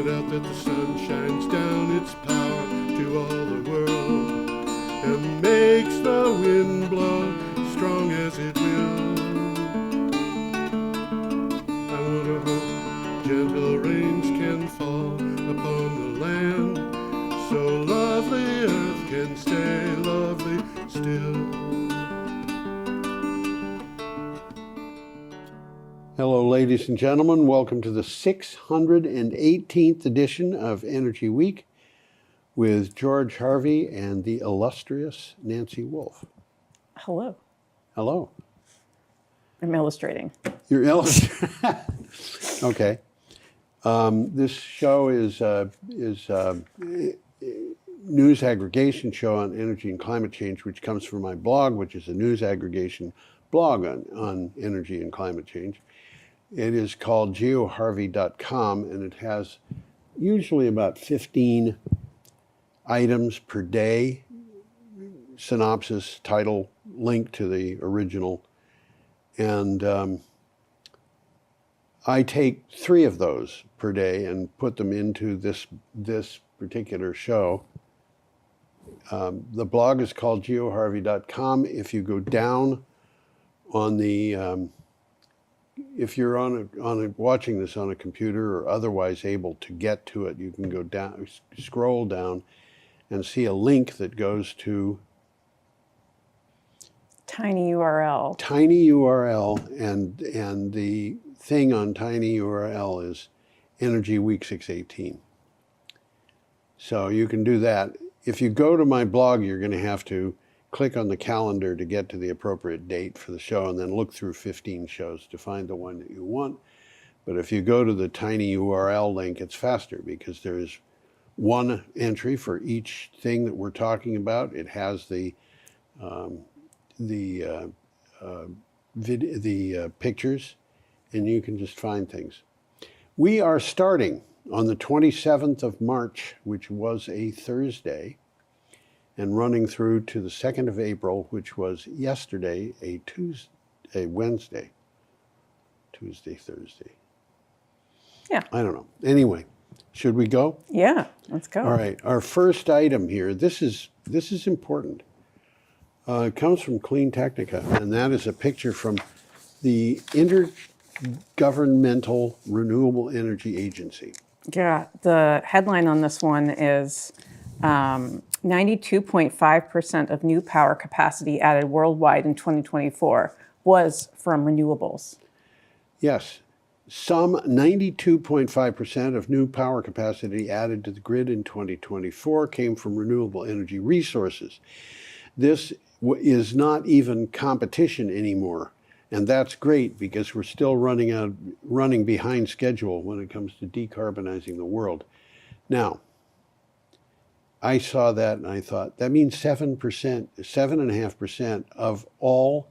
point out that the sun shines down its power to all the world and makes the wind blow strong as it will. I wonder how gentle rains can fall upon the land, so lovely earth can stay lovely still. Hello, ladies and gentlemen. Welcome to the 618th edition of Energy Week with George Harvey and the illustrious Nancy Wolf. Hello. Hello. I'm illustrating. You're illustrating. Okay. This show is news aggregation show on energy and climate change, which comes from my blog, which is a news aggregation blog on energy and climate change. It is called geoharvey.com, and it has usually about 15 items per day, synopsis, title, link to the original. And I take 3 of those per day and put them into this particular show. The blog is called geoharvey.com. If you go down on the if you're watching this on a computer or otherwise able to get to it, you can go down, scroll down, and see a link that goes to Tiny URL. Tiny URL, and the thing on Tiny URL is Energy Week 618. So you can do that. If you go to my blog, you're going to have to click on the calendar to get to the appropriate date for the show and then look through 15 shows to find the one that you want. But if you go to the Tiny URL link, it's faster because there is one entry for each thing that we're talking about. It has the pictures, and you can just find things. We are starting on the 27th of March, which was a Thursday, and running through to the 2nd of April, which was yesterday, a Wednesday, Tuesday, Thursday. Yeah. I don't know. Anyway, should we go? Yeah, let's go. All right. Our first item here, this is important. It comes from Clean Technica, and that is a picture from the Intergovernmental Renewable Energy Agency. Yeah, the headline on this one is 92.5% of new power capacity added worldwide in 2024 was from renewables. Yes, some 92.5% of new power capacity added to the grid in 2024 came from renewable energy resources. This is not even competition anymore. And that's great because we're still running behind schedule when it comes to decarbonizing the world. Now, I saw that and I thought, that means 7.5% of all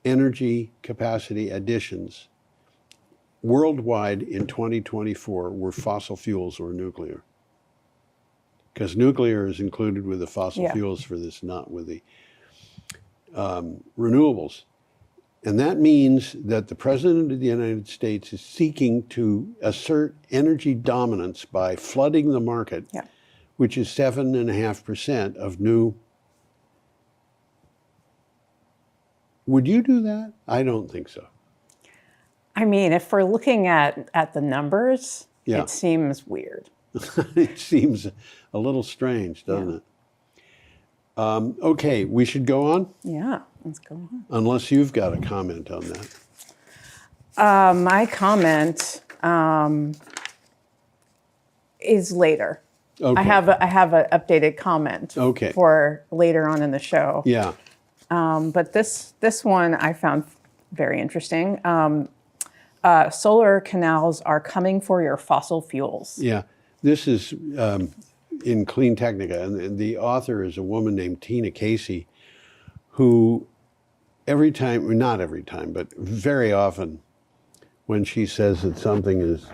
energy capacity additions worldwide in 2024 were fossil fuels or nuclear. Because nuclear is included with the fossil fuels for this, not with the renewables. And that means that the President of the United States is seeking to assert energy dominance by flooding the market, which is 7.5% of new. Would you do that? I don't think so. I mean, if we're looking at the numbers, it seems weird. It seems a little strange, doesn't it? Okay, we should go on? Yeah, let's go on. Unless you've got a comment on that. My comment is later. Okay. I have an updated comment for later on in the show. Yeah. But this one I found very interesting. Solar canals are coming for your fossil fuels. Yeah. This is in Clean Technica, and the author is a woman named Tina Casey, who every time, not every time, but very often, when she says that something is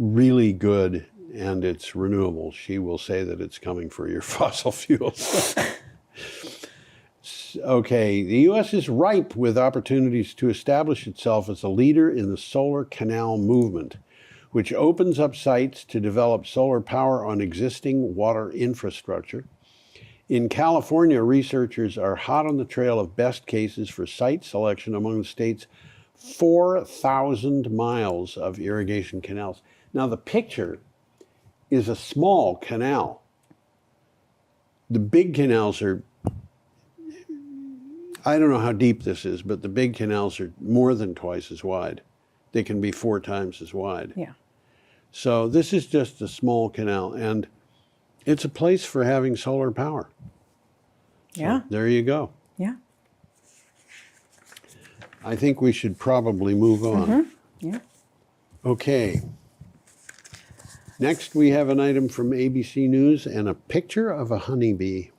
really good and it's renewable, she will say that it's coming for your fossil fuels. Okay, the U.S. is ripe with opportunities to establish itself as a leader in the solar canal movement, which opens up sites to develop solar power on existing water infrastructure. In California, researchers are hot on the trail of best cases for site selection among the state's 4,000 miles of irrigation canals. Now, the picture is a small canal. The big canals are, I don't know how deep this is, but the big canals are more than twice as wide. They can be 4 times as wide. Yeah. So this is just a small canal, and it's a place for having solar power. So Yeah. there you go. Yeah. I think we should probably move on. Yeah. Okay. Next, we have an item from ABC News and a picture of a honeybee.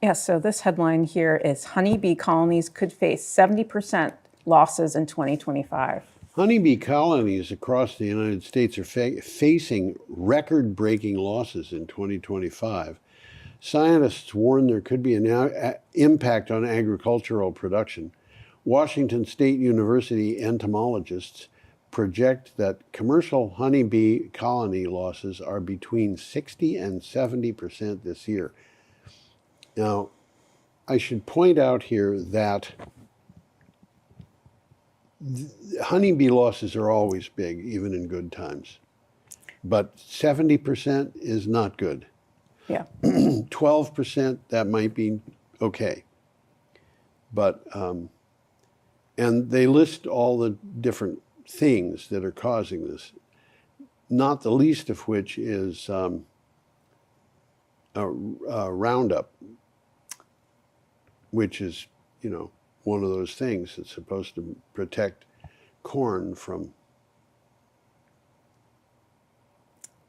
Yeah, so this headline here is honeybee colonies could face 70% losses in 2025. Honeybee colonies across the United States are facing record-breaking losses in 2025. Scientists warn there could be an impact on agricultural production. Washington State University entomologists project that commercial honeybee colony losses are between 60 and 70% this year. Now, I should point out here that honeybee losses are always big, even in good times. But 70% is not good. Yeah. 12%, that might be okay. But, and they list all the different things that are causing this, not the least of which is Roundup, which is, you know, one of those things that's supposed to protect corn from.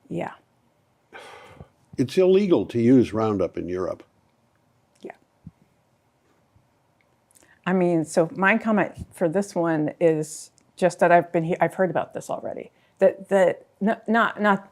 Yeah. It's illegal to use Roundup in Europe. Yeah. I mean, so my comment for this one is just that I've heard about this already. Not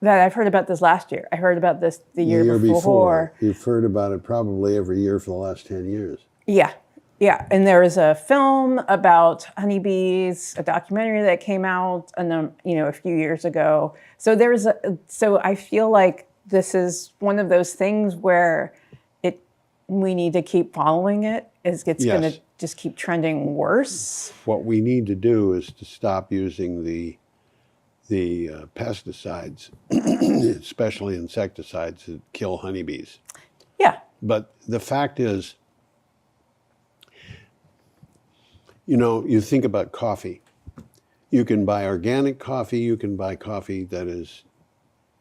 that I've heard about this last year. I heard about this the year before. You've heard about it probably every year for the last 10 years. Yeah. Yeah. And there was a film about honeybees, a documentary that came out a few years ago. So I feel like this is one of those things where we need to keep following it. It's going to just keep trending worse. What we need to do is to stop using the pesticides, especially insecticides that kill honeybees. Yeah. But the fact is, you know, you think about coffee. You can buy organic coffee, you can buy coffee that is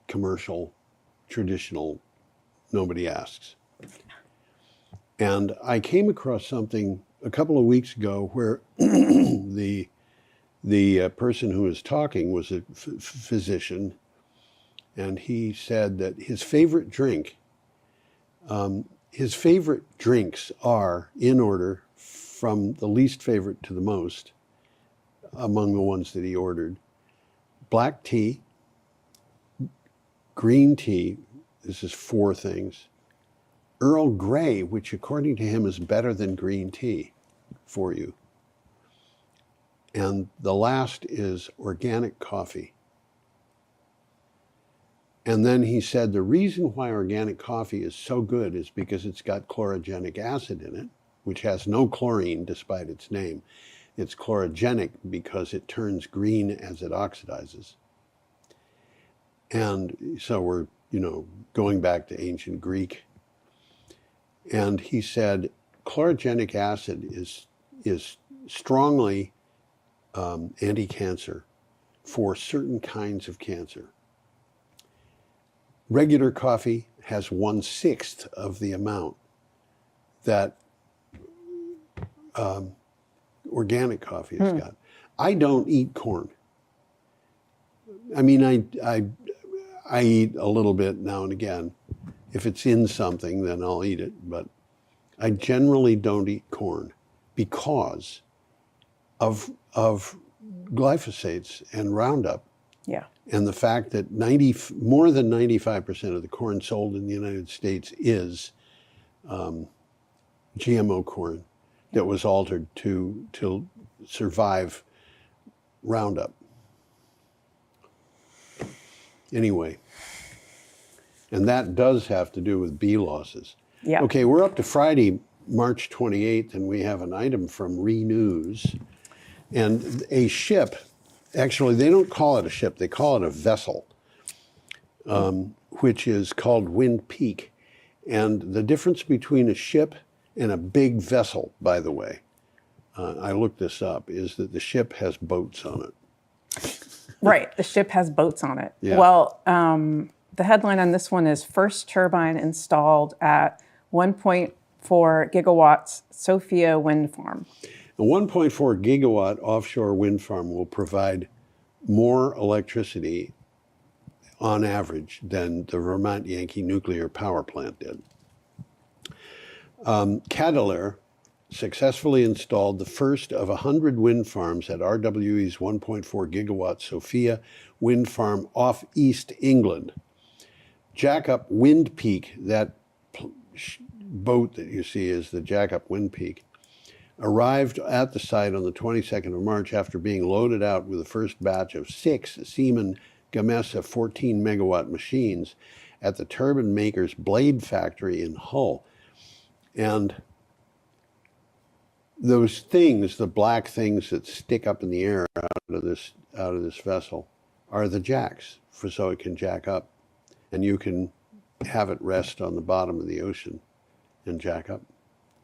commercial, traditional, nobody asks. And I came across something a couple of weeks ago where the person who was talking was a physician, and he said that his favorite drinks are, in order from the least favorite to the most, among the ones that he ordered: black tea, green tea, this is 4 things, Earl Grey, which according to him is better than green tea for you, and the last is organic coffee. And then he said the reason why organic coffee is so good is because it's got chlorogenic acid in it, which has no chlorine despite its name. It's chlorogenic because it turns green as it oxidizes. And so we're, going back to ancient Greek. And he said chlorogenic acid is strongly anti-cancer for certain kinds of cancer. Regular coffee has 1/6 of the amount that organic coffee has got. I don't eat corn. I mean, I eat a little bit now and again. If it's in something, then I'll eat it. But I generally don't eat corn because of glyphosates and Roundup. Yeah. And the fact that more than 95% of the corn sold in the United States is GMO corn that was altered to survive Roundup. Anyway, and that does have to do with bee losses. Yeah. Okay, we're up to Friday, March 28th, and we have an item from Renews. And a ship, actually, they don't call it a ship, they call it a vessel, which is called Wind Peak. And the difference between a ship and a big vessel, by the way, I looked this up, is that the ship has boats on it. Right, the ship has boats on it. Yeah. Well, the headline on this one is first turbine installed at 1.4 gigawatts Sophia wind farm. A 1.4 gigawatt offshore wind farm will provide more electricity on average than the Vermont Yankee nuclear power plant did. Cadillac successfully installed the first of 100 wind farms at RWE's 1.4 gigawatt Sophia wind farm off East England. Jack-up Wind Peak, that boat that you see is the Jack-up Wind Peak, arrived at the site on the 22nd of March after being loaded out with the first batch of 6 Siemens Gamesa 14 megawatt machines at the turbine maker's blade factory in Hull. And those things, the black things that stick up in the air out of this vessel, are the jacks, so it can jack up, and you can have it rest on the bottom of the ocean and jack up.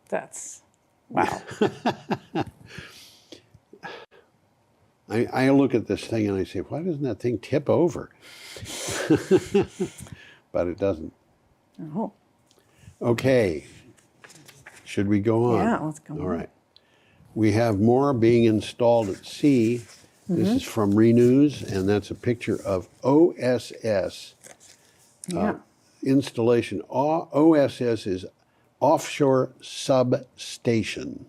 That's, wow. I look at this thing and I say, why doesn't that thing tip over? But it doesn't. Oh. Okay. Should we go on? Yeah, let's go on. All right. We have more being installed at sea. This is from Renews, and that's a picture of OSS installation. OSS is offshore substation.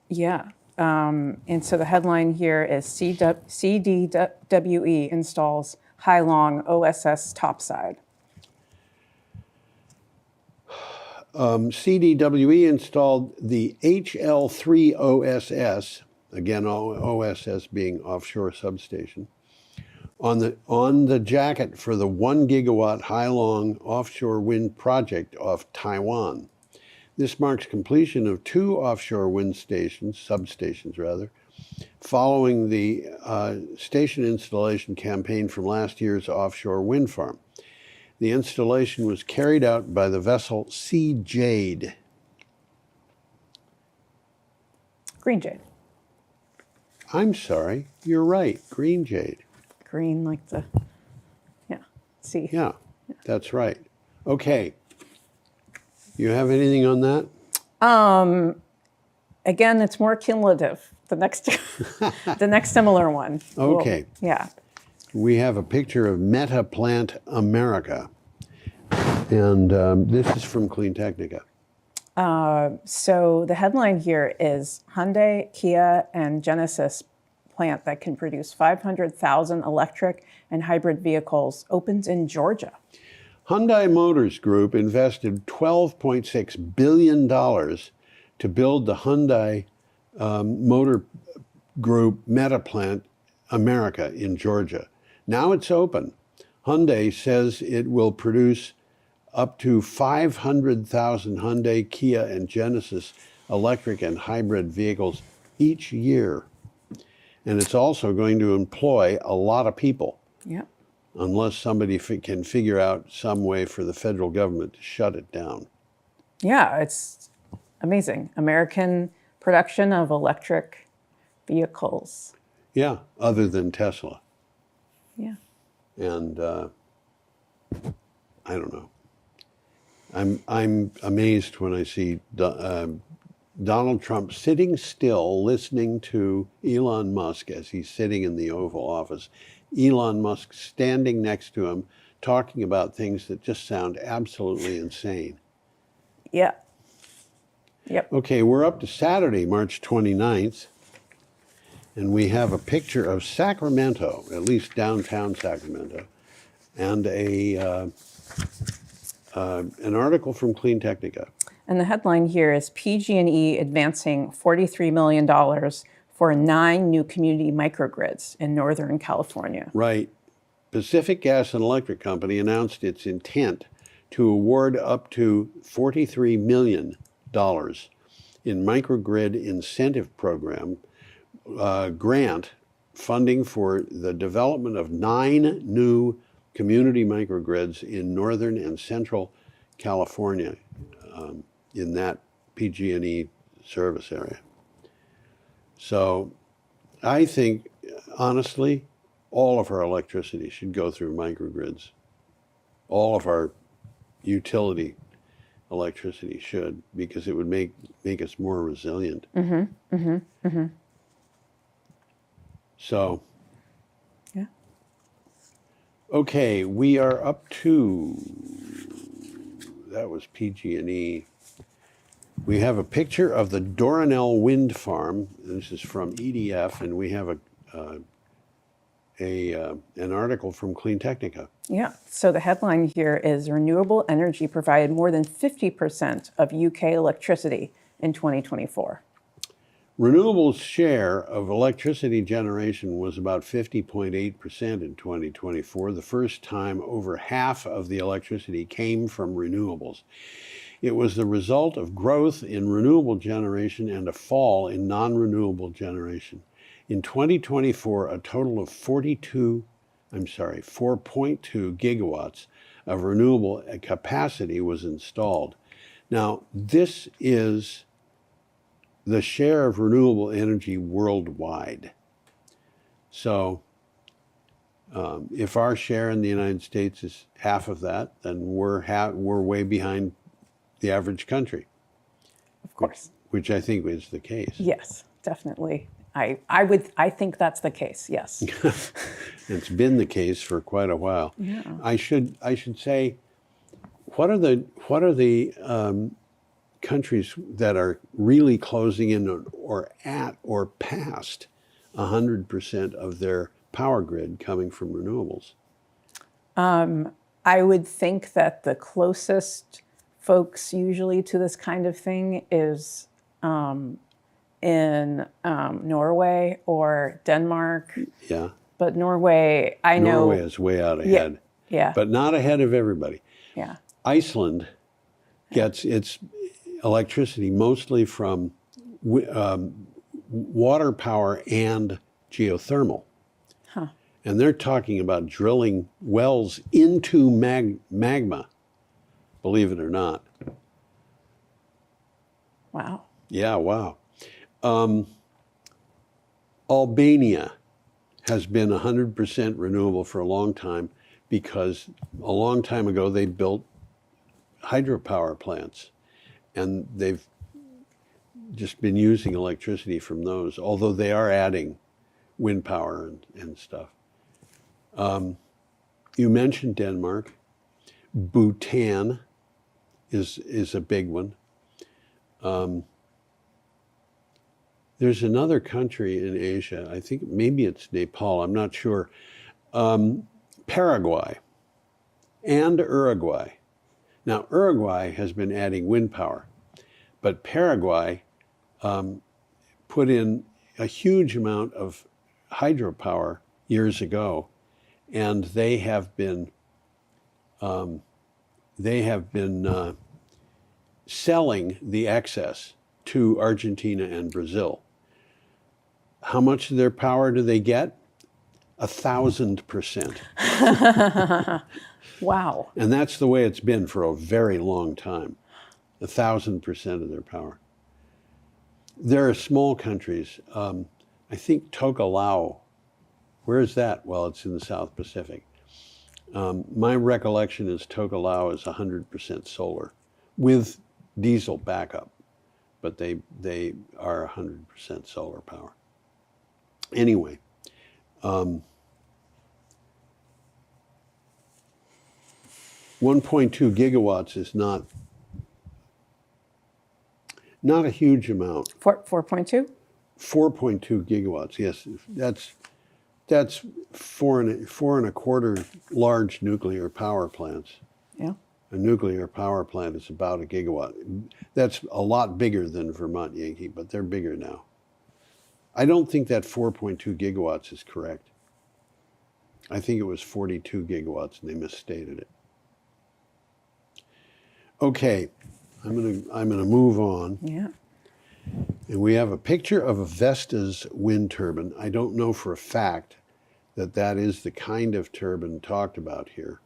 Yeah. And so the headline here is CDWE installs high-long OSS topside. CDWE installed the HL3 OSS, again OSS being offshore substation, on the jacket for the 1 gigawatt high-long offshore wind project off Taiwan. This marks completion of 2 offshore wind substations rather, following the station installation campaign from last year's offshore wind farm. The installation was carried out by the vessel Sea Jade. Green jade. I'm sorry, you're right, Green Jade. Green like the, sea. Yeah, that's right. Okay. You have anything on that? Again, it's more cumulative. The next, the next similar one. Okay. Yeah. We have a picture of Meta Plant America, and this is from Clean Technica. So the headline here is Hyundai, Kia, and Genesis plant that can produce 500,000 electric and hybrid vehicles opens in Georgia. Hyundai Motors Group invested $12.6 billion to build the Hyundai Motor Group Meta Plant America in Georgia. Now it's open. Hyundai says it will produce up to 500,000 Hyundai, Kia, and Genesis electric and hybrid vehicles each year. And it's also going to employ a lot of people. Yeah. Unless somebody can figure out some way for the federal government to shut it down. Yeah, it's amazing. American production of electric vehicles. Yeah, other than Tesla. Yeah. And I don't know. I'm amazed when I see Donald Trump sitting still listening to Elon Musk as he's sitting in the Oval Office. Elon Musk standing next to him, talking about things that just sound absolutely insane. Yeah. Yep. Okay, we're up to Saturday, March 29th, and we have a picture of Sacramento, at least downtown Sacramento, and an article from Clean Technica. And the headline here is PG&E advancing $43 million for 9 new community microgrids in Northern California. Right. Pacific Gas and Electric Company announced its intent to award up to $43 million in microgrid incentive program grant funding for the development of 9 new community microgrids in northern and central California, in that PG&E service area. So I think, honestly, all of our electricity should go through microgrids. All of our utility electricity should, because it would make us more resilient. So, Yeah. okay, we are up to, that was PG&E. We have a picture of the Doranel wind farm. This is from EDF, and we have an article from Clean Technica. Yeah. So the headline here is renewable energy provided more than 50% of UK electricity in 2024. Renewables' share of electricity generation was about 50.8% in 2024, the first time over half of the electricity came from renewables. It was the result of growth in renewable generation and a fall in non-renewable generation. In 2024, a total of 4.2 gigawatts of renewable capacity was installed. Now, this is the share of renewable energy worldwide. So if our share in the United States is half of that, then we're way behind the average country. Of course. Which I think is the case. Yes, definitely. I think that's the case. Yes. It's been the case for quite a while. Yeah. I should say, what are the countries that are really closing in or at or past 100% of their power grid coming from renewables? I would think that the closest folks usually to this kind of thing is in Norway or Denmark. Yeah. But Norway, I know. Norway is way out ahead. Yeah. But not ahead of everybody. Yeah. Iceland gets its electricity mostly from water power and geothermal. Huh. And they're talking about drilling wells into magma, believe it or not. Wow. Yeah, wow. Albania has been 100% renewable for a long time because a long time ago they built hydropower plants, and they've just been using electricity from those, although they are adding wind power and stuff. You mentioned Denmark. Bhutan is a big one. There's another country in Asia, I think maybe it's Nepal, I'm not sure. Paraguay and Uruguay. Now, Uruguay has been adding wind power, but Paraguay put in a huge amount of hydropower years ago, and they have been selling the excess to Argentina and Brazil. How much of their power do they get? 1,000%. Wow. And that's the way it's been for a very long time. 1,000% of their power. There are small countries. I think Tokelau. Where is that? Well, it's in the South Pacific. My recollection is Tokelau is 100% solar with diesel backup, but they are 100% solar power. Anyway, 1.2 gigawatts is not a huge amount. 4.2? 4.2 gigawatts, yes. That's four and a quarter large nuclear power plants. Yeah. A nuclear power plant is about a gigawatt. That's a lot bigger than Vermont Yankee, but they're bigger now. I don't think that 4.2 gigawatts is correct. I think it was 42 gigawatts, and they misstated it. Okay, I'm gonna move on. Yeah. And we have a picture of a Vestas wind turbine. I don't know for a fact that that is the kind of turbine talked about here,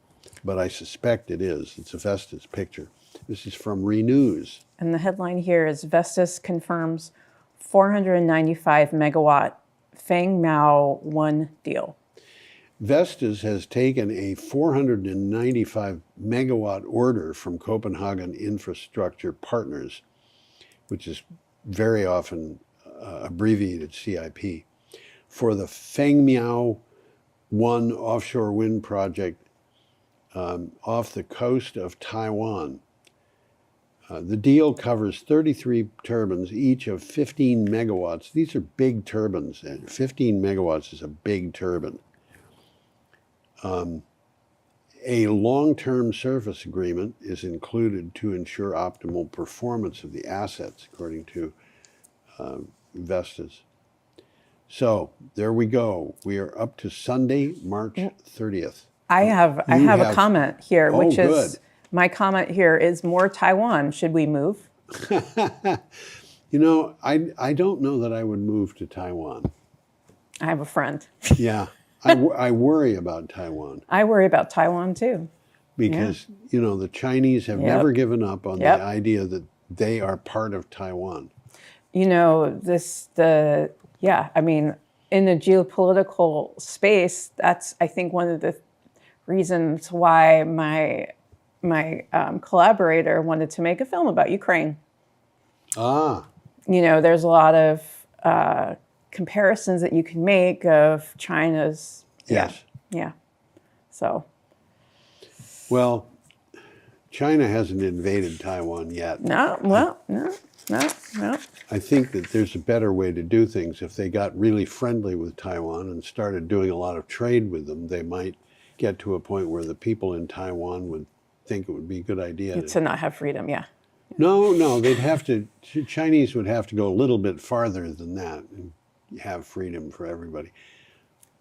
but I suspect it is. It's a Vestas picture. This is from Renews. And the headline here is Vestas confirms 495 megawatt Feng Mao 1 deal. Vestas has taken a 495 megawatt order from Copenhagen Infrastructure Partners, which is very often abbreviated CIP, for the Feng Miao 1 offshore wind project off the coast of Taiwan. The deal covers 33 turbines, each of 15 megawatts. These are big turbines, and 15 megawatts is a big turbine. A long-term service agreement is included to ensure optimal performance of the assets, according to Vestas. So there we go. We are up to Sunday, March 30th. I have a comment here, Oh, which is good. my comment here is more Taiwan. Should we move? You know, I don't know that I would move to Taiwan. I have a friend. Yeah, I worry about Taiwan I worry about Taiwan too. because, you know, the Chinese have Yep. never given up on Yep. the idea that they are part of Taiwan. You know, I mean, in the geopolitical space, that's, I think, one of the reasons why my collaborator wanted to make a film about Ukraine. Ah, You know, there's a lot of comparisons that you can make of China's. yes. Yeah. So, Well, China hasn't invaded Taiwan yet. no. I think that there's a better way to do things. If they got really friendly with Taiwan and started doing a lot of trade with them, they might get to a point where the people in Taiwan would think it would be a good idea To not have freedom, yeah. No, they'd have to, Chinese would have to go a little bit farther than that and have freedom for everybody.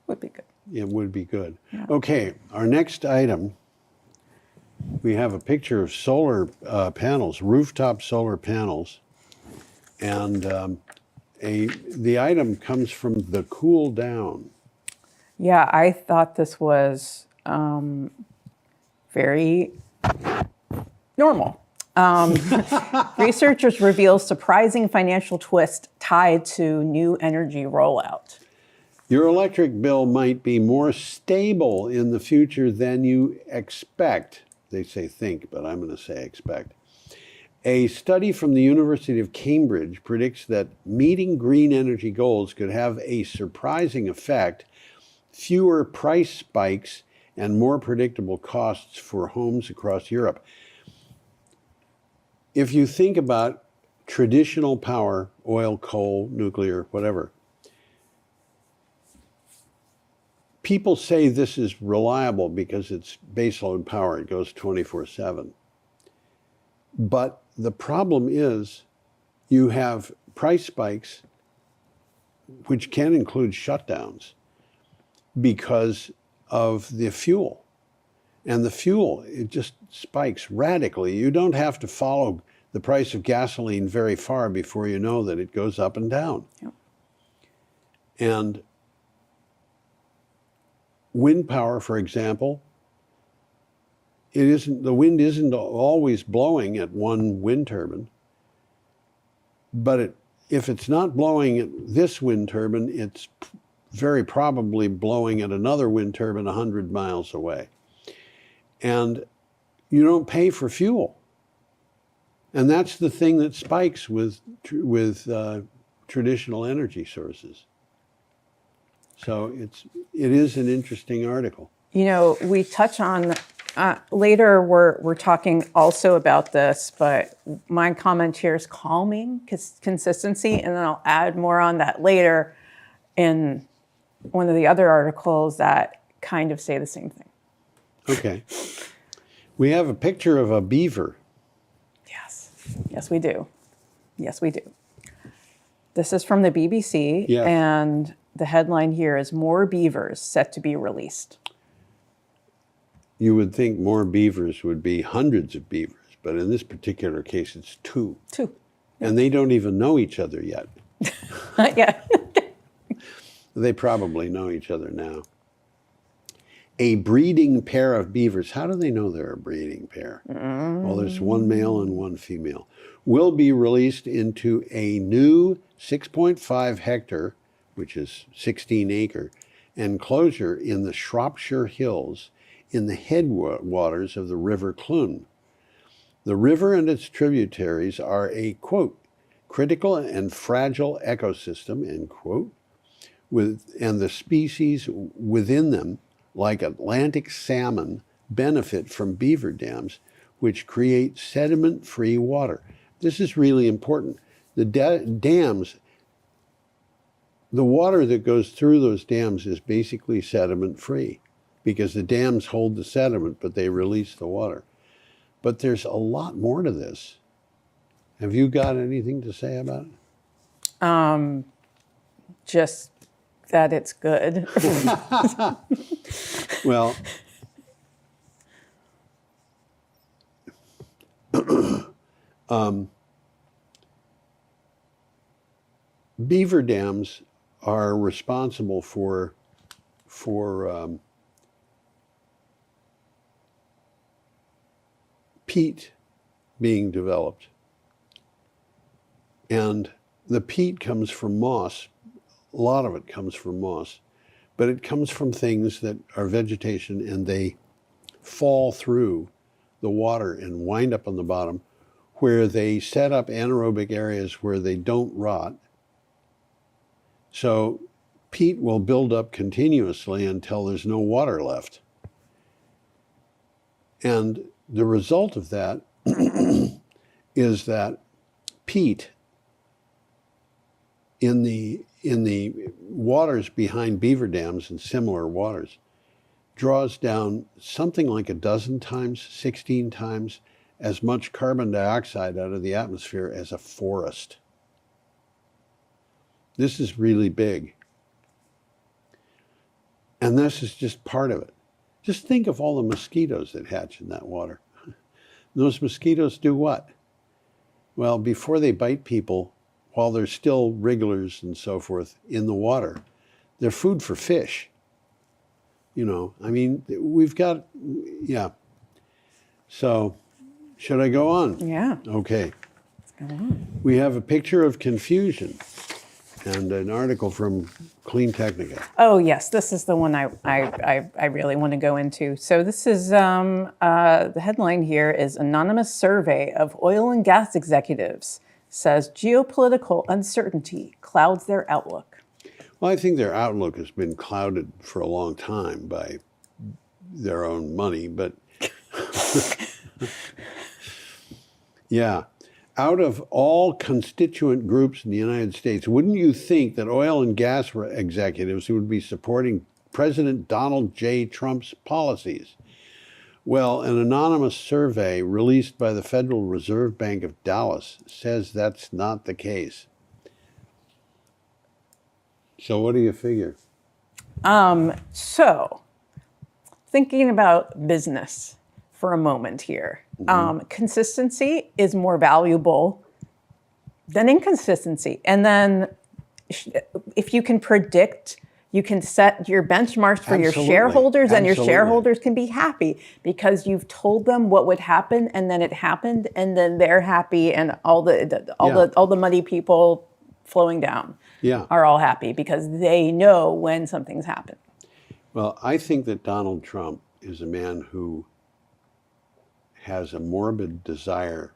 Would be good. It would be good. Okay, our next item, we have a picture of solar panels, rooftop solar panels. And the item comes from the Cool Down. Yeah, I thought this was very normal. Researchers reveal surprising financial twist tied to new energy rollout. Your electric bill might be more stable in the future than you expect. They say think, but I'm going to say expect. A study from the University of Cambridge predicts that meeting green energy goals could have a surprising effect: fewer price spikes and more predictable costs for homes across Europe. If you think about traditional power, oil, coal, nuclear, whatever, people say this is reliable because it's baseload power. It goes 24/7. But the problem is you have price spikes, which can include shutdowns, because of the fuel. And the fuel, it just spikes radically. You don't have to follow the price of gasoline very far before you know that it goes up and down. Yep. And wind power, for example, the wind isn't always blowing at one wind turbine, but if it's not blowing at this wind turbine, it's very probably blowing at another wind turbine 100 miles away. And you don't pay for fuel. And that's the thing that spikes with traditional energy sources. So it is an interesting article. You know, we touch on later. We're talking also about this, but my comment here is calming consistency, and then I'll add more on that later in one of the other articles that kind of say the same thing. Okay. We have a picture of a beaver. Yes, we do. Yes, we do. This is from the BBC, Yes. and the headline here is "More Beavers Set to be Released." you would think more beavers would be hundreds of beavers, but in this particular case, it's two. Two. And they don't even know each other yet. Yeah. They probably know each other now. A breeding pair of beavers. How do they know they're a breeding pair? Well, there's one male and one female. Will be released into a new 6.5 hectare, which is 16 acre, enclosure in the Shropshire Hills in the headwaters of the River Clun. The river and its tributaries are a, quote, critical and fragile ecosystem, end quote, and the species within them, like Atlantic salmon, benefit from beaver dams, which create sediment-free water. This is really important. The dams, the water that goes through those dams is basically sediment-free because the dams hold the sediment, but they release the water. But there's a lot more to this. Have you got anything to say about it? Just that it's good. Well, beaver dams are responsible for peat being developed. And the peat comes from moss. A lot of it comes from moss, but it comes from things that are vegetation and they fall through the water and wind up on the bottom where they set up anaerobic areas where they don't rot. So peat will build up continuously until there's no water left. And the result of that is that peat in the waters behind beaver dams and similar waters draws down something like 12 times, 16 times as much carbon dioxide out of the atmosphere as a forest. This is really big. And this is just part of it. Just think of all the mosquitoes that hatch in that water. Those mosquitoes do what? Well, before they bite people, while they're still wrigglers and so forth in the water, they're food for fish. You know, I mean, we've got, yeah. So, should I go on? Yeah. Okay. Let's go on. We have a picture of confusion and an article from Clean Technica. Oh yes, this is the one I really want to go into. So this is the headline here is anonymous survey of oil and gas executives says geopolitical uncertainty clouds their outlook. Well, I think their outlook has been clouded for a long time by their own money, but yeah. Out of all constituent groups in the United States, wouldn't you think that oil and gas executives would be supporting President Donald J. Trump's policies? Well, an anonymous survey released by the Federal Reserve Bank of Dallas says that's not the case. So what do you figure? So thinking about business for a moment here. Consistency is more valuable than inconsistency. And then if you can predict, you can set your benchmarks for your shareholders, and your shareholders can be happy because you've told them what would happen, and then it happened, and then they're happy, and all the money people flowing down are all happy because they know when something's happened. Well, I think that Donald Trump is a man who has a morbid desire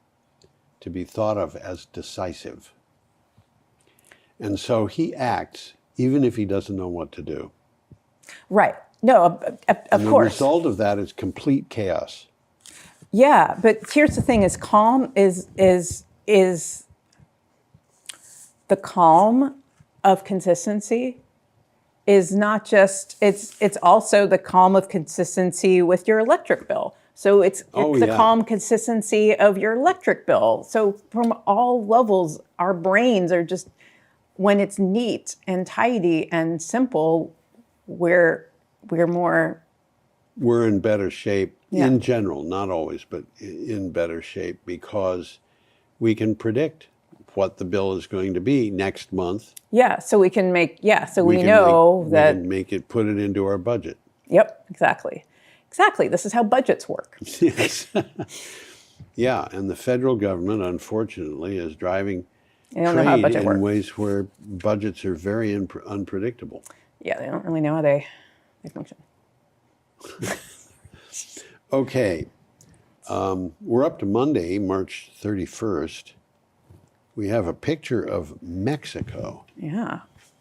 to be thought of as decisive. And so he acts even if he doesn't know what to do. Right. No, of and course. The result of that is complete chaos. Yeah, but here's the thing: is calm is the calm of consistency is not just it's also the calm of consistency with your electric bill. So it's the calm consistency of your electric bill. So from all levels, our brains are just, when it's neat and tidy and simple, we're more we're in better shape Yeah. in general, not always, but in better shape because we can predict what the bill is going to be next month. Yeah, so we can make, so we can know make, that. We can make it, put it into our budget. Yep, exactly. Exactly. This is how budgets work. Yes. Yeah, and the federal government, unfortunately, is driving They don't know how a trade budget in works. ways where budgets are very unpredictable. Yeah, they don't really know how they function. Okay, we're up to Monday, March 31st. We have a picture of Mexico. Yeah.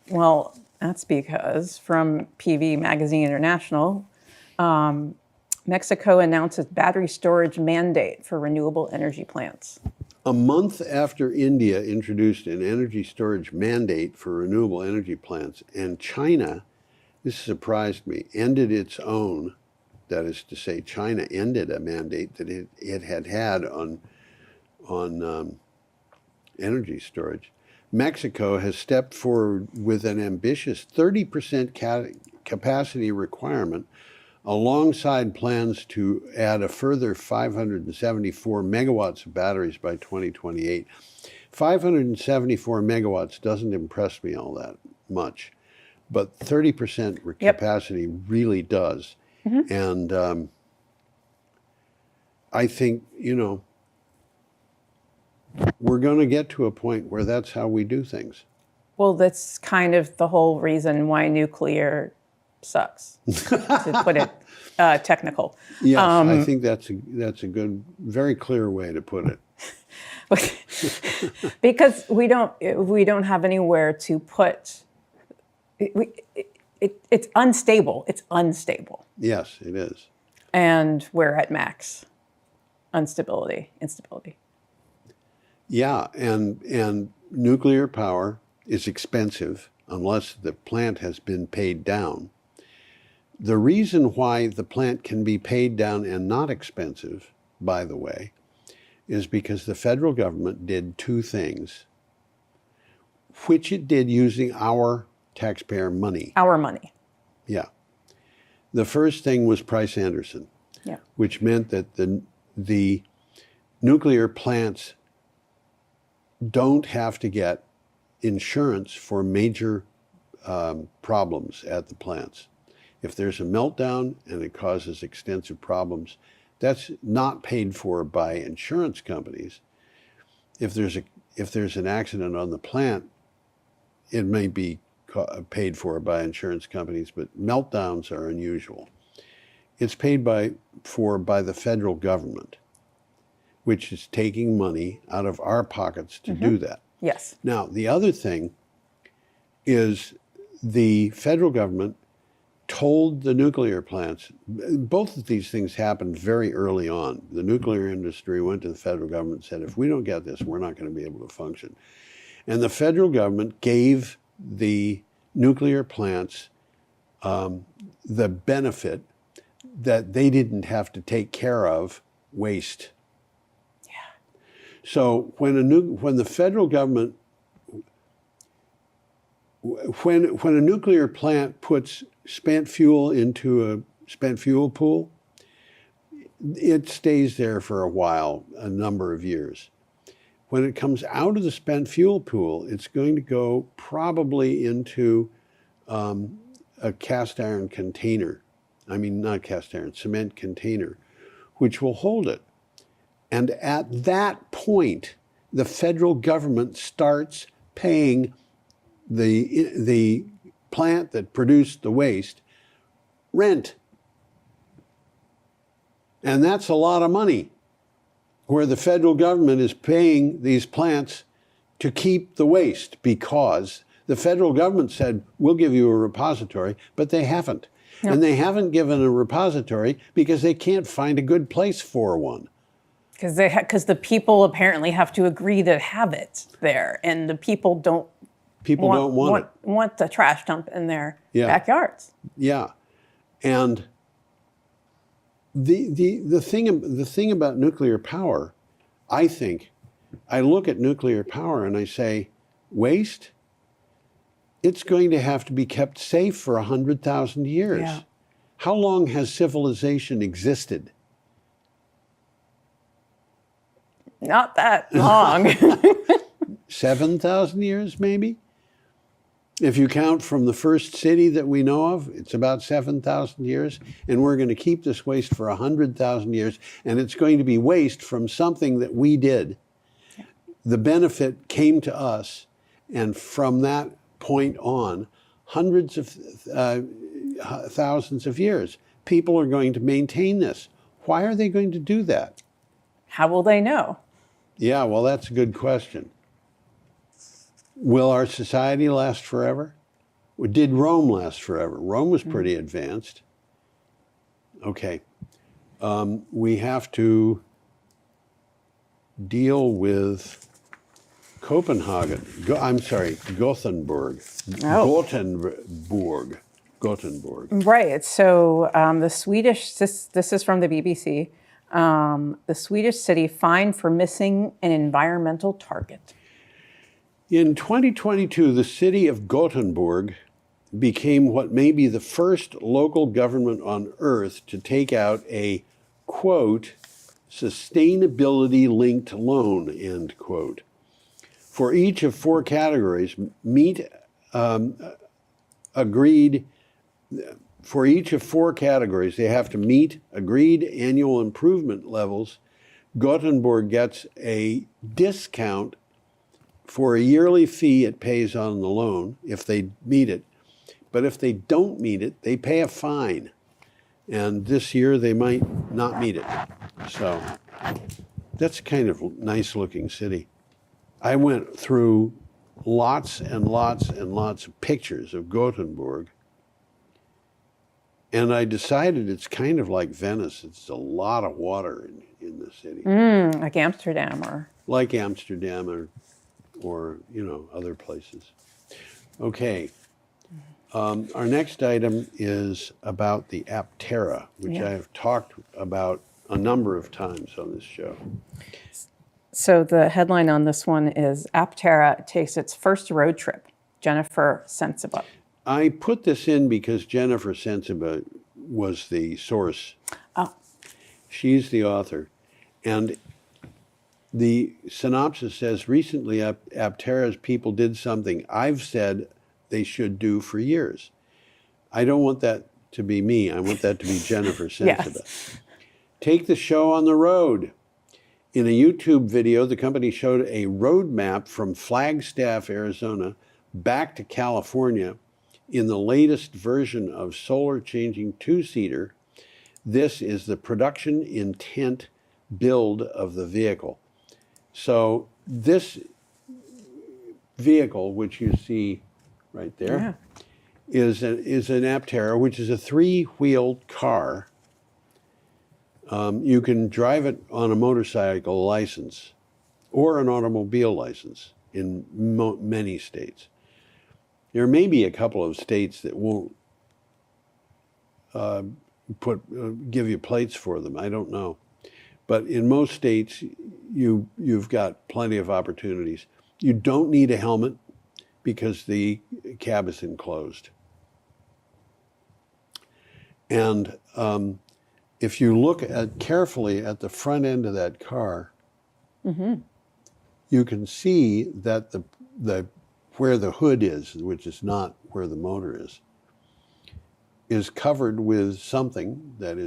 Well, that's because from PV Magazine International, Mexico announced its battery storage mandate for renewable energy plants. A month after India introduced an energy storage mandate for renewable energy plants, and China, this surprised me, ended its own, that is to say, China ended a mandate that it had on energy storage. Mexico has stepped forward with an ambitious 30% capacity requirement alongside plans to add a further 574 megawatts of batteries by 2028. 574 megawatts doesn't impress me all that much, but 30% capacity really does. Mm-hmm. And I think, we're going to get to a point where that's how we do things. Well, that's kind of the whole reason why nuclear sucks, to put it technical. Yes, I think that's a good, very clear way to put it. Because we don't have anywhere to put. It's unstable. It's unstable. Yes, it is. And we're at max instability. Yeah, and nuclear power is expensive unless the plant has been paid down. The reason why the plant can be paid down and not expensive, by the way, is because the federal government did two things, which it did using our taxpayer money. Our money. Yeah. The first thing was Price-Anderson, which meant that the nuclear plants don't have to get insurance for major problems at the plants. If there's a meltdown and it causes extensive problems, that's not paid for by insurance companies. If there's an accident on the plant, it may be paid for by insurance companies, but meltdowns are unusual. It's paid for by the federal government, which is taking money out of our pockets to do that. Yes. Now, the other thing is the federal government told the nuclear plants, both of these things happened very early on. The nuclear industry went to the federal government and said, if we don't get this, we're not going to be able to function. And the federal government gave the nuclear plants the benefit that they didn't have to take care of waste. So when the federal government, when a nuclear plant puts spent fuel into a spent fuel pool, it stays there for a while, a number of years. When it comes out of the spent fuel pool, it's going to go probably into a cast iron container. I mean, not cast iron, cement container, which will hold it. And at that point, the federal government starts paying the plant that produced the waste rent. And that's a lot of money, where the federal government is paying these plants to keep the waste because the federal government said, we'll give you a repository, but they haven't. No. And they haven't given a repository because they can't find a good place for one. Because the people apparently have to agree to have it there, and the people don't want the trash dump in their backyards. Yeah, and the thing about nuclear power, I think, I look at nuclear power and I say, waste, it's going to have to be kept safe for 100,000 years. How long has civilization existed? Not that long. 7,000 years, maybe? If you count from the first city that we know of, it's about 7,000 years, and we're going to keep this waste for 100,000 years, and it's going to be waste from something that we did. Yeah. The benefit came to us, and from that point on, hundreds of thousands of years, people are going to maintain this. Why are they going to do that? How will they know? Yeah, well, that's a good question. Will our society last forever? Did Rome last forever? Rome was pretty advanced. Okay. We have to deal with Copenhagen. Gothenburg. Oh. Gothenburg. Right. So the Swedish, this is from the BBC, the Swedish city fined for missing an environmental target. In 2022, the city of Gothenburg became what may be the first local government on earth to take out a, quote, sustainability-linked loan, end quote. For each of four categories, they have to meet agreed annual improvement levels. Gothenburg gets a discount for a yearly fee it pays on the loan if they meet it. But if they don't meet it, they pay a fine. And this year they might not meet it. So that's kind of a nice looking city. I went through lots and lots and lots of pictures of Gothenburg. And I decided it's kind of like Venice. It's a lot of water in the city. Like Amsterdam or? Like Amsterdam or other places. Okay. Our next item is about the Aptera, which I have talked about a number of times on this show. So the headline on this one is Aptera takes its first road trip. Jennifer Sensiba. I put this in because Jennifer Sensiba was the source. Oh. She's the author. And the synopsis says, recently Aptera's people did something I've said they should do for years. I don't want that to be me. I want that to be Jennifer Sensiba. Yes. Take the show on the road. In a YouTube video, the company showed a road map from Flagstaff, Arizona, back to California in the latest version of Solar Changing two-seater. This is the production intent build of the vehicle. So this vehicle, which you see right there, is an Aptera, which is a three-wheeled car. You can drive it on a motorcycle license or an automobile license in many states. There may be a couple of states that won't give you plates for them. I don't know. But in most states, you've got plenty of opportunities. You don't need a helmet because the cab is enclosed. And if you look carefully at the front end of that car, you can see that where the hood is, which is not where the motor is covered with something that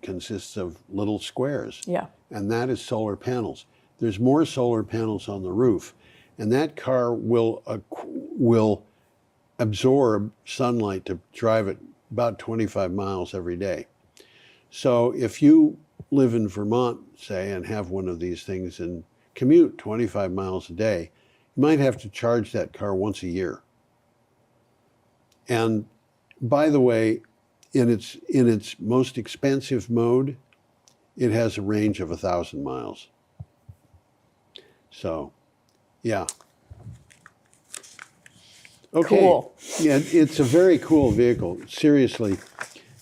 consists of little squares. Yeah. And that is solar panels. There's more solar panels on the roof, and that car will absorb sunlight to drive it about 25 miles every day. So if you live in Vermont, say, and have one of these things and commute 25 miles a day, you might have to charge that car once a year. And by the way, in its most expensive mode, it has a range of 1,000 miles. So, yeah. Okay. Cool. Yeah, it's a very cool vehicle. Seriously,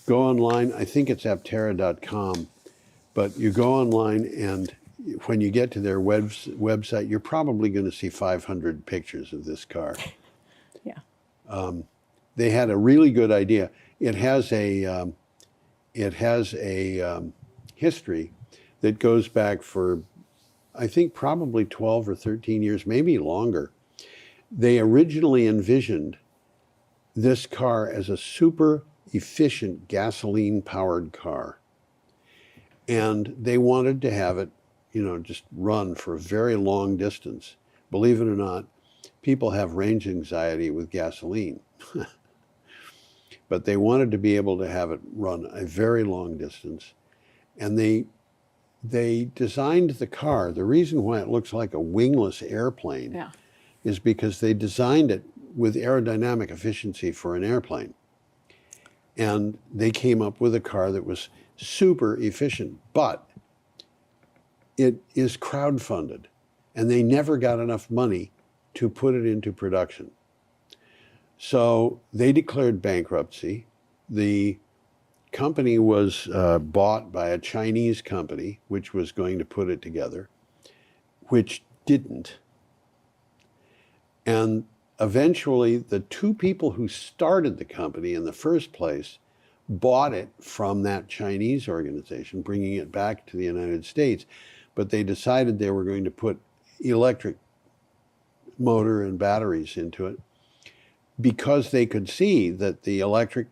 go online. I think it's aptera.com. But you go online, and when you get to their website, you're probably going to see 500 pictures of this car. Yeah. They had a really good idea. It has a it has a history that goes back for, I think, probably 12 or 13 years, maybe longer. They originally envisioned this car as a super efficient gasoline-powered car. And they wanted to have it, just run for a very long distance. Believe it or not, people have range anxiety with gasoline. But they wanted to be able to have it run a very long distance. And they designed the car. The reason why it looks like a wingless airplane is because they designed it with aerodynamic efficiency for an airplane. And they came up with a car that was super efficient, but it is crowdfunded, and they never got enough money to put it into production. So they declared bankruptcy. The company was bought by a Chinese company, which was going to put it together, which didn't. And eventually, the two people who started the company in the first place bought it from that Chinese organization, bringing it back to the United States. But they decided they were going to put electric motor and batteries into it because they could see that the electric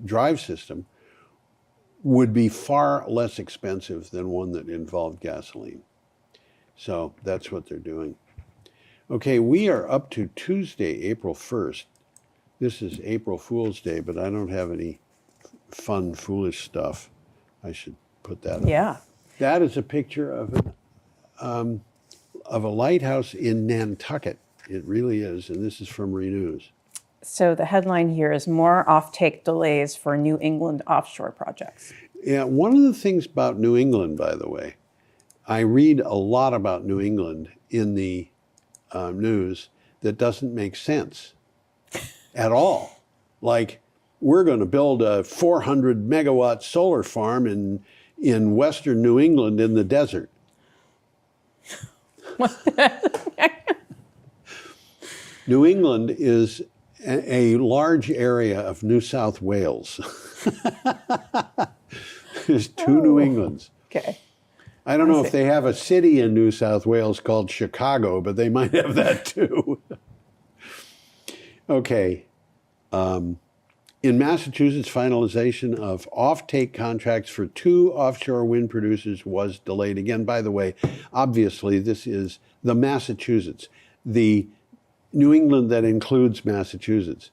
drive system would be far less expensive than one that involved gasoline. So that's what they're doing. Okay, we are up to Tuesday, April 1st. This is April Fool's Day, but I don't have any fun, foolish stuff. I should put that up. Yeah. That is a picture of a lighthouse in Nantucket. It really is, and this is from Renews. So the headline here is more offtake delays for New England offshore projects. Yeah, one of the things about New England, by the way, I read a lot about New England in the news that doesn't make sense at all. Like, we're going to build a 400 megawatt solar farm in western New England in the desert. New England is a large area of New South Wales. There's two New Englands. Okay. I don't know if they have a city in New South Wales called Chicago, but they might have that too. Okay. In Massachusetts, finalization of offtake contracts for 2 offshore wind producers was delayed. Again, by the way, obviously this is the Massachusetts, the New England that includes Massachusetts,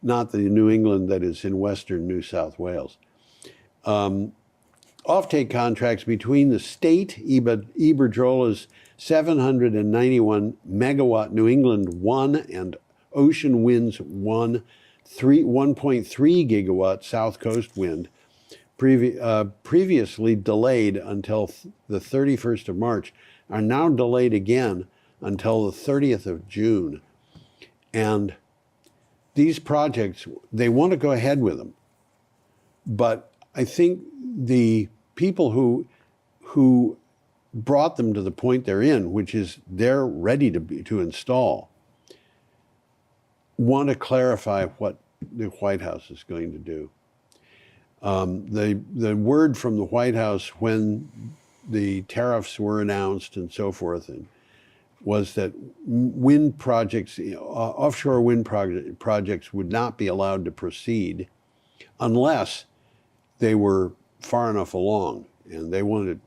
not the New England that is in western New South Wales. Offtake contracts between the state, Iberdrola's 791 megawatt New England 1 and Ocean Winds 1, 1.3 gigawatt South Coast Wind, previously delayed until the 31st of March, are now delayed again until the 30th of June. And these projects, they want to go ahead with them. But I think the people who brought them to the point they're in, which is they're ready to install, want to clarify what the White House is going to do. The word from the White House when the tariffs were announced and so forth was that wind projects, offshore wind projects would not be allowed to proceed unless they were far enough along. And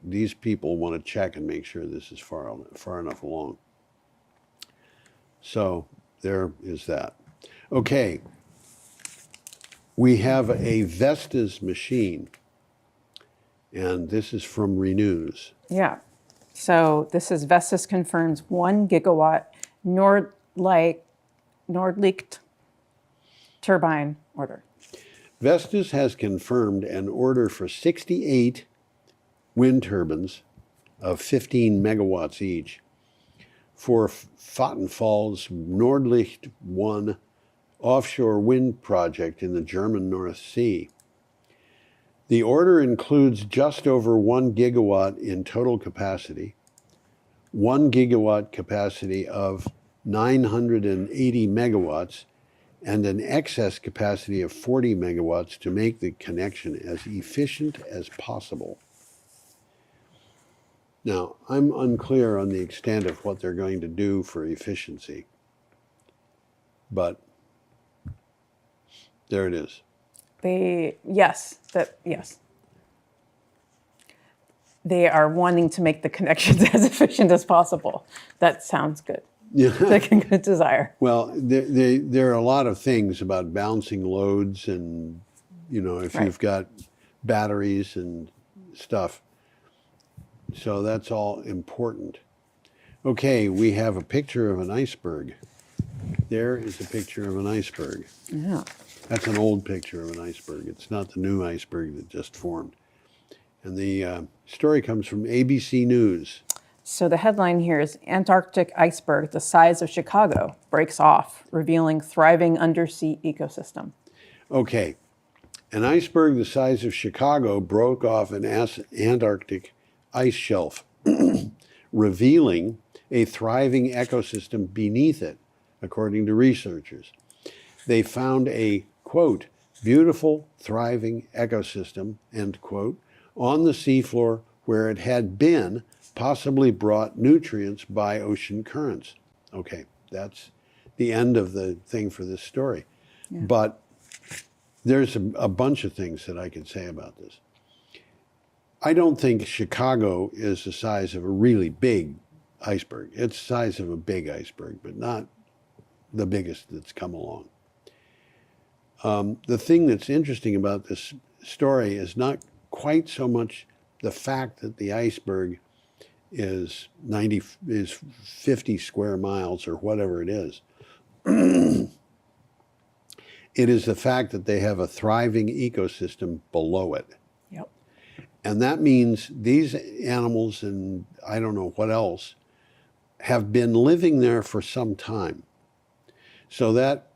these people want to check and make sure this is far enough along. So there is that. Okay, we have a Vestas machine, and this is from Renews. Yeah. So this is Vestas confirms 1 gigawatt Nordlicht turbine order. Vestas has confirmed an order for 68 wind turbines of 15 megawatts each for Vattenfall's Nordlicht 1 offshore wind project in the German North Sea. The order includes just over 1 gigawatt in total capacity, 1 gigawatt capacity of 980 megawatts, and an excess capacity of 40 megawatts to make the connection as efficient as possible. Now, I'm unclear on the extent of what they're going to do for efficiency, but there it is. Yes. They are wanting to make the connections as efficient as possible. That sounds good. Yeah. Like a good desire. Well, there are a lot of things about balancing loads and, if Right. you've got batteries and stuff. So that's all important. Okay, we have a picture of an iceberg. There is a picture of an iceberg. Yeah. That's an old picture of an iceberg. It's not the new iceberg that just formed. And the story comes from ABC News. So the headline here is Antarctic iceberg the size of Chicago breaks off, revealing thriving undersea ecosystem. Okay, an iceberg the size of Chicago broke off an Antarctic ice shelf, revealing a thriving ecosystem beneath it, according to researchers. They found a, quote, beautiful, thriving ecosystem, end quote, on the seafloor where it had been possibly brought nutrients by ocean currents. Okay, that's the end of the thing for this story. Yeah. But there's a bunch of things that I could say about this. I don't think Chicago is the size of a really big iceberg. It's the size of a big iceberg, but not the biggest that's come along. The thing that's interesting about this story is not quite so much the fact that the iceberg is 50 square miles or whatever it is. It is the fact that they have a thriving ecosystem below it. Yep. And that means these animals and I don't know what else have been living there for some time. So that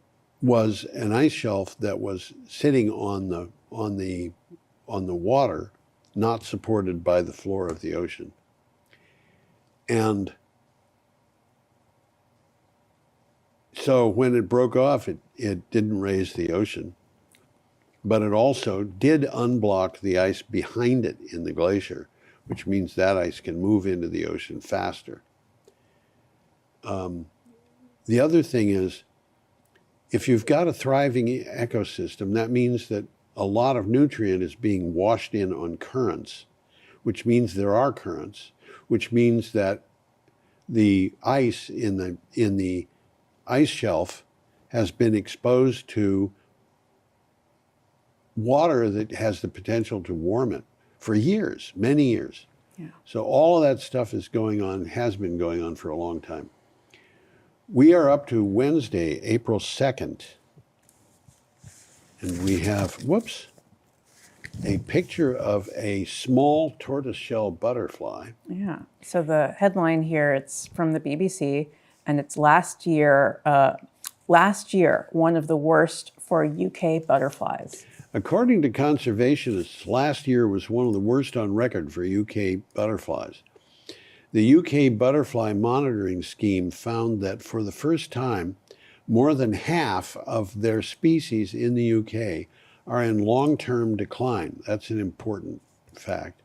was an ice shelf that was sitting on the water, not supported by the floor of the ocean. And so when it broke off, it didn't raise the ocean, but it also did unblock the ice behind it in the glacier, which means that ice can move into the ocean faster. The other thing is, if you've got a thriving ecosystem, that means that a lot of nutrient is being washed in on currents, which means there are currents, which means that the ice in the ice shelf has been exposed to water that has the potential to warm it for years, many years. Yeah. So all of that stuff is going on, has been going on for a long time. We are up to Wednesday, April 2nd, and we have, a picture of a small tortoiseshell butterfly. Yeah. So the headline here, it's from the BBC, and it's last year, one of the worst for UK butterflies. According to conservationists, last year was one of the worst on record for UK butterflies. The UK Butterfly Monitoring Scheme found that for the first time, more than half of their species in the UK are in long-term decline. That's an important fact.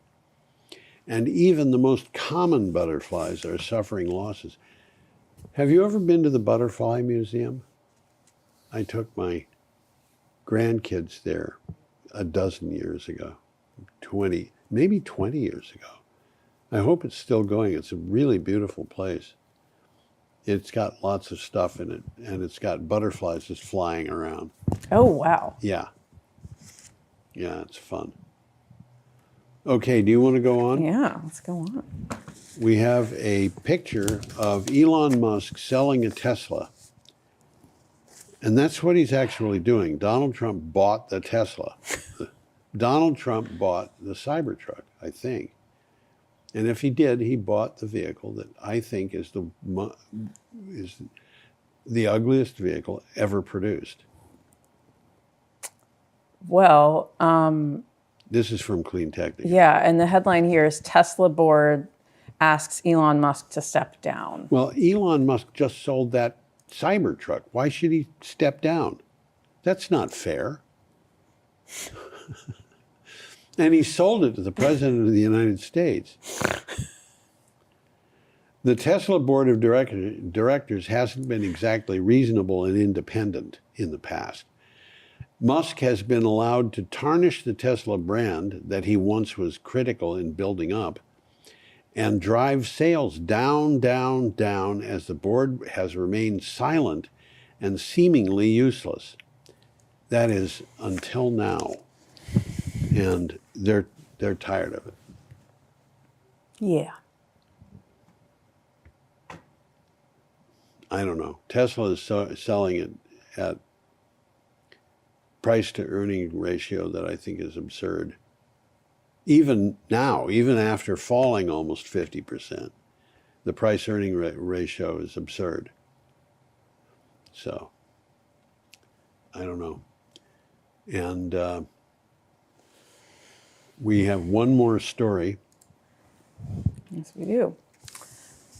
And even the most common butterflies are suffering losses. Have you ever been to the Butterfly Museum? I took my grandkids there a dozen years ago, maybe 20 years ago. I hope it's still going. It's a really beautiful place. It's got lots of stuff in it, and it's got butterflies just flying around. Oh, wow. Yeah. Yeah, it's fun. Okay, do you want to go on? Yeah, let's go on. We have a picture of Elon Musk selling a Tesla. And that's what he's actually doing. Donald Trump bought the Tesla. Donald Trump bought the Cybertruck, I think. And if he did, he bought the vehicle that I think is the ugliest vehicle ever produced. Well, this is from Clean Technica. yeah, and the headline here is Tesla board asks Elon Musk to step down. Well, Elon Musk just sold that Cybertruck. Why should he step down? That's not fair. And he sold it to the President of the United States. The Tesla board of directors hasn't been exactly reasonable and independent in the past. Musk has been allowed to tarnish the Tesla brand that he once was critical in building up and drive sales down, down, down as the board has remained silent and seemingly useless. That is until now. And they're tired of it. Yeah. I don't know. Tesla is selling it at price to earning ratio that I think is absurd. Even now, even after falling almost 50%, the price earning ratio is absurd. So, I don't know. And we have one more story. Yes, we do.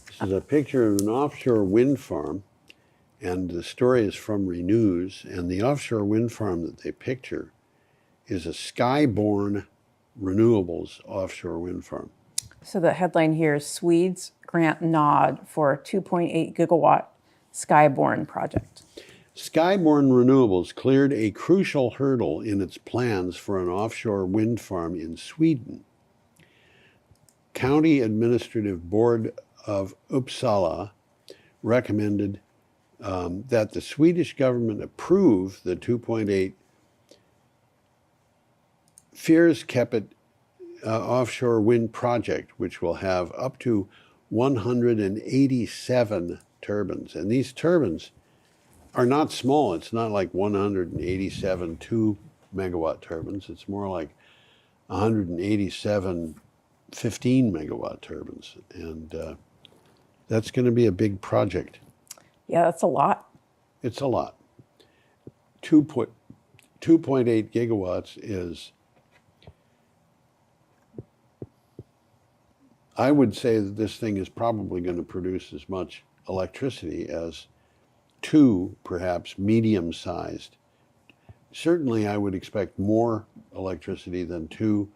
This is a picture of an offshore wind farm, and the story is from Renews, and the offshore wind farm that they picture is a Skyborn Renewables offshore wind farm. So the headline here is Swedes grant nod for a 2.8 gigawatt Skyborn project. Skyborn Renewables cleared a crucial hurdle in its plans for an offshore wind farm in Sweden. County Administrative Board of Uppsala recommended that the Swedish government approve the 2.8 Fyrskepet offshore wind project, which will have up to 187 turbines. And these turbines are not small. It's not like 187 2-megawatt turbines. It's more like 187 15-megawatt turbines. And that's going to be a big project. Yeah, that's a lot. It's a lot. 2.8 gigawatts is, I would say that this thing is probably going to produce as much electricity as two, perhaps, medium-sized. Certainly, I would expect more electricity than two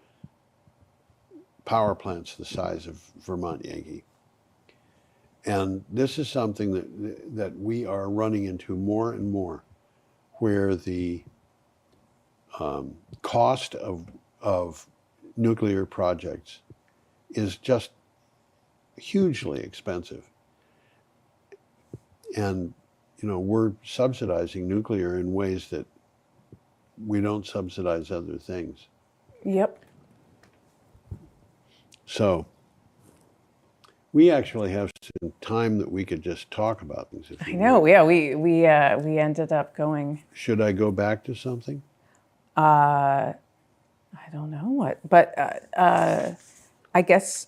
power plants the size of Vermont Yankee. And this is something that we are running into more and more, where the cost of nuclear projects is just hugely expensive. And, you know, we're subsidizing nuclear in ways that we don't subsidize other things. Yep. So we actually have some time that we could just talk about things. I know. Yeah, we ended up going. Should I go back to something? I don't know what, but I guess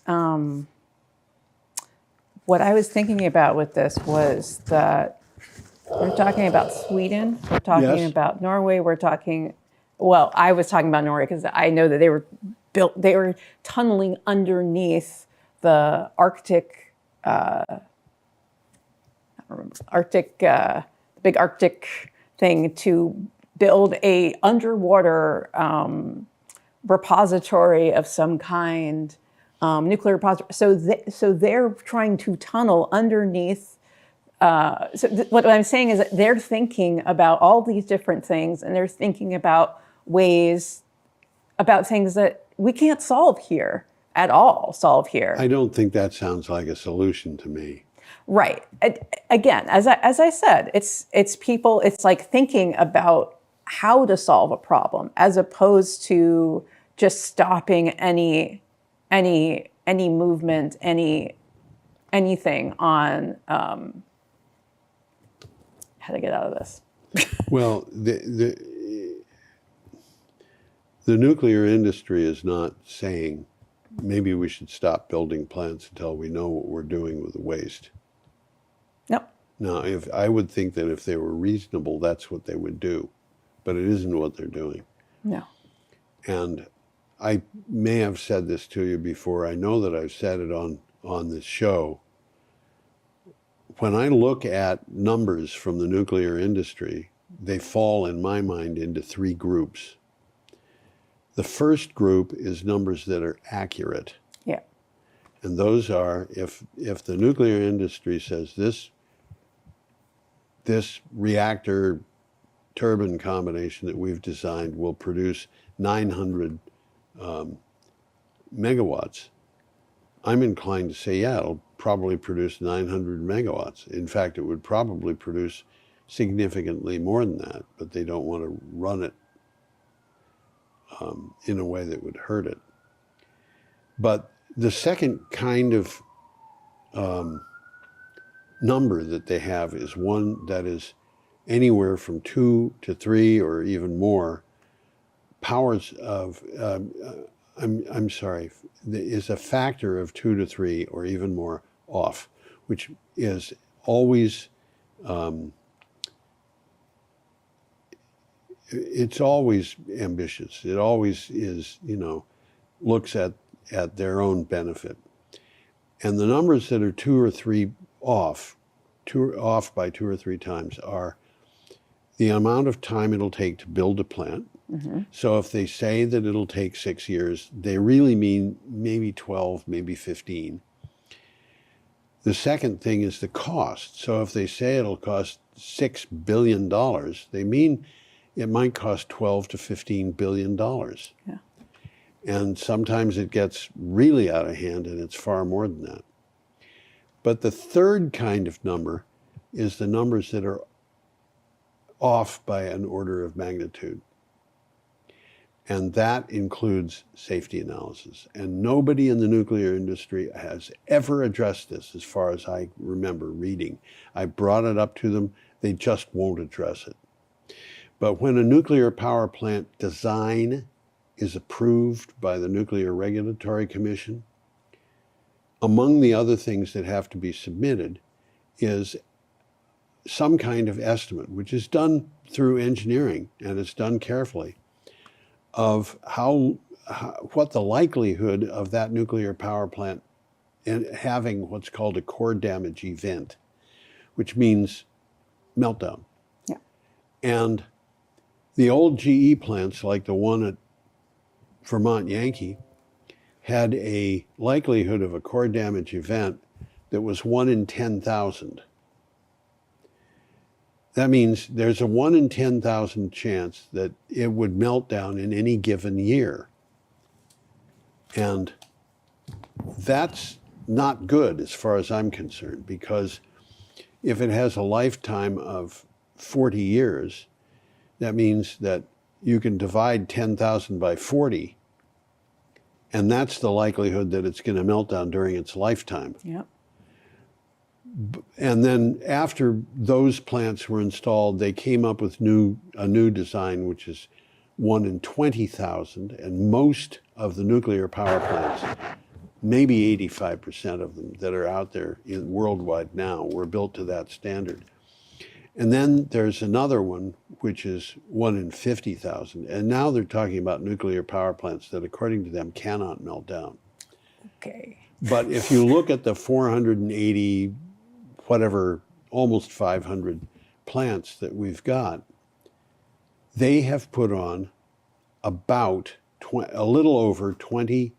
what I was thinking about with this was that we're talking about Sweden, we're talking Yes. about Norway, we're talking. Well, I was talking about Norway because I know that they were tunneling underneath the Arctic, big Arctic thing to build a underwater repository of some kind, nuclear repository. So they're trying to tunnel underneath. What I'm saying is that they're thinking about all these different things, and they're thinking about things that we can't solve here at all. I don't think that sounds like a solution to me. Right. Again, as I said, it's people. It's like thinking about how to solve a problem as opposed to just stopping any movement, anything on how to get out of this. Well, the nuclear industry is not saying maybe we should stop building plants until we know what we're doing with the waste. No. Now, I would think that if they were reasonable, that's what they would do, but it isn't what they're doing. No. And I may have said this to you before. I know that I've said it on this show. When I look at numbers from the nuclear industry they fall, in my mind, into three groups. The first group is numbers that are accurate. Yeah. And those are, if the nuclear industry says this reactor turbine combination that we've designed will produce 900 megawatts, I'm inclined to say, yeah, it'll probably produce 900 megawatts. In fact, it would probably produce significantly more than that, but they don't want to run it in a way that would hurt it. But the second kind of number that they have is one that is anywhere from 2 to 3 or even more powers of, I'm sorry, is a factor of 2 to 3 or even more off, which is always, it's always ambitious. It always is, looks at their own benefit. And the numbers that are 2 or 3 off by 2 or 3 times are the amount of time it'll take to build a plant. Mm-hmm. So if they say that it'll take 6 years, they really mean maybe 12, maybe 15. The second thing is the cost. So if they say it'll cost $6 billion, they mean it might cost $12 to $15 billion. Yeah. And sometimes it gets really out of hand and it's far more than that. But the third kind of number is the numbers that are off by an order of magnitude. And that includes safety analysis. And nobody in the nuclear industry has ever addressed this, as far as I remember reading. I brought it up to them. They just won't address it. But when a nuclear power plant design is approved by the Nuclear Regulatory Commission, among the other things that have to be submitted is some kind of estimate, which is done through engineering and it's done carefully, of what the likelihood of that nuclear power plant having what's called a core damage event, which means meltdown. Yeah. And the old GE plants, like the one at Vermont Yankee, had a likelihood of a core damage event that was 1 in 10,000. That means there's a 1 in 10,000 chance that it would melt down in any given year. And that's not good as far as I'm concerned, because if it has a lifetime of 40 years, that means that you can divide 10,000 by 40, and that's the likelihood that it's going to melt down during its lifetime. Yep. And then after those plants were installed, they came up with a new design, which is 1 in 20,000, and most of the nuclear power plants, maybe 85% of them that are out there worldwide now, were built to that standard. And then there's another one, which is 1 in 50,000. And now they're talking about nuclear power plants that, according to them, cannot melt down. Okay. But if you look at the 480, whatever, almost 500 plants that we've got, they have put on about a little over 20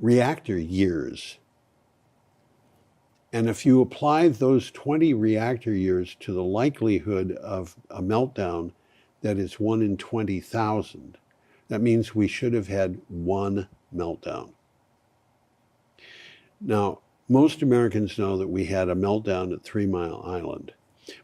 reactor years. And if you apply those 20 reactor years to the likelihood of a meltdown that is 1 in 20,000, that means we should have had 1 meltdown. Now, most Americans know that we had a meltdown at 3 Mile Island.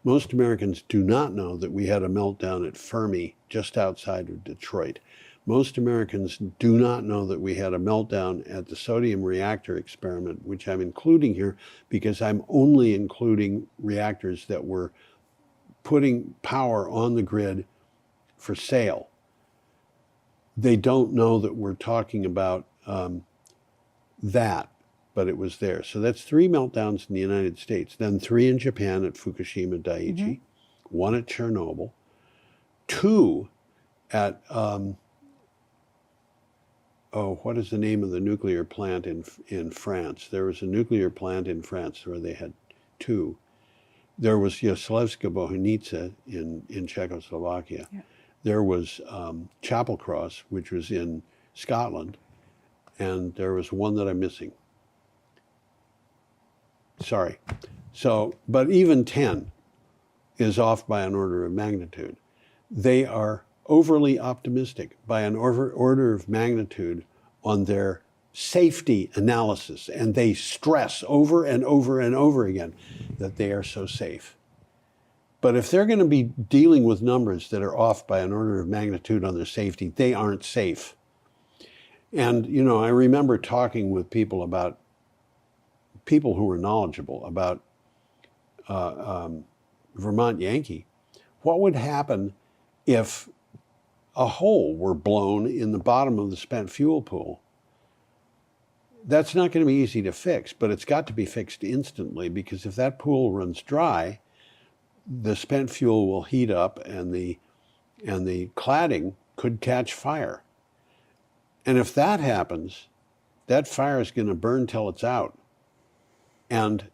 Most Americans do not know that we had a meltdown at Fermi, just outside of Detroit. Most Americans do not know that we had a meltdown at the sodium reactor experiment, which I'm including here because I'm only including reactors that were putting power on the grid for sale. They don't know that we're talking about that, but it was there. So that's 3 meltdowns in the United States, then 3 in Japan at Fukushima Daiichi, 1 at Chernobyl, 2 at what is the name of the nuclear plant in France? There was a nuclear plant in France where they had 2. There was Yoslevska Bohunica in Czechoslovakia. Yeah. There was Chapel Cross, which was in Scotland, and there was one that I'm missing. Sorry. So, but even 10 is off by an order of magnitude. They are overly optimistic by an order of magnitude on their safety analysis, and they stress over and over and over again that they are so safe. But if they're going to be dealing with numbers that are off by an order of magnitude on their safety, they aren't safe. And, you know, I remember talking with people who were knowledgeable about Vermont Yankee. What would happen if a hole were blown in the bottom of the spent fuel pool? That's not going to be easy to fix, but it's got to be fixed instantly, because if that pool runs dry, the spent fuel will heat up and the cladding could catch fire. And if that happens, that fire is going to burn till it's out. And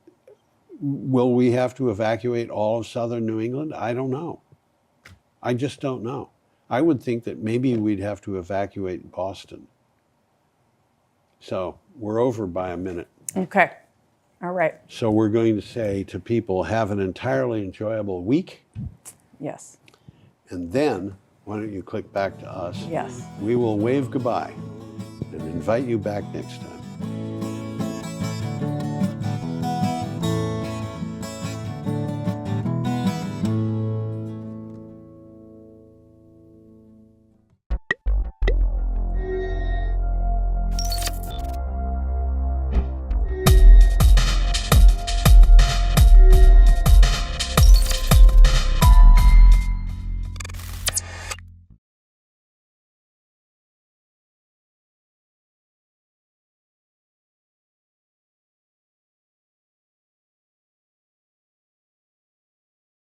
will we have to evacuate all of southern New England? I don't know. I just don't know. I would think that maybe we'd have to evacuate Boston. So we're over by a minute. Okay. All right. So we're going to say to people, have an entirely enjoyable week. Yes. And then, why don't you click back to us? Yes. We will wave goodbye and invite you back next time.